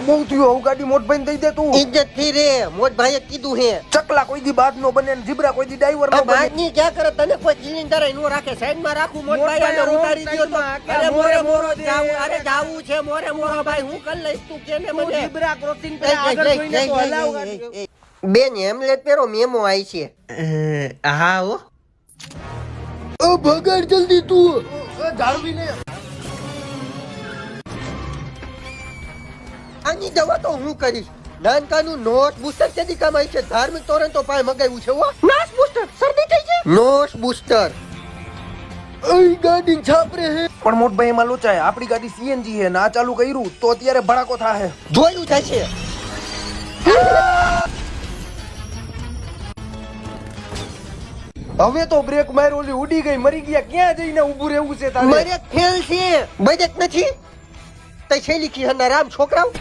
બહુ થયું હું ગાડી મોટભાઈને દઈ દે તું ઇજ્જત થી રે મોટભાઈએ કીધું હે ચકલા કોઈ દી બાદ નો બને ને જીબ્રા કોઈ દી ડ્રાઈવર નો બને બાદની ક્યાં કરે તને કોઈ સિલિન્ડર નો રાખે સાઈડ માં રાખું મોટભાઈ આને ઉતારી દ્યો તો અરે મોરે મોરો જાવું અરે જાવું છે મોરે મોરો ભાઈ હું કર લઈશ તું કેને મને જીબ્રા ક્રોસિંગ પર આગળ જોઈને તો હલાવ બેન હેમલેટ પહેરો મેમો આવી છે હા હો ઓ ભગાડ જલ્દી તું જાળવીને આની દવા તો હું કરીશ નાનકાનું નોટ બૂસ્ટર કેદી કમાય છે ધાર્મિક તોરણ તો પાય મગાવ્યું છે હો નોટ બૂસ્ટર શરદી થઈ છે નોટ બૂસ્ટર અઈ ગાડી છાપરે હે પણ મોટભાઈ એમાં લોચાય આપણી ગાડી સીએનજી હે ના ચાલુ કર્યું તો અત્યારે ભડાકો થાહે જોયું થશે હવે તો બ્રેક માર ઓલી ઉડી ગઈ મરી ગયા ક્યાં જઈને ઊભું રહેવું છે તારે મારે ફેલ છે બજેટ નથી તઈ છેલી કી હના રામ છોકરાઓ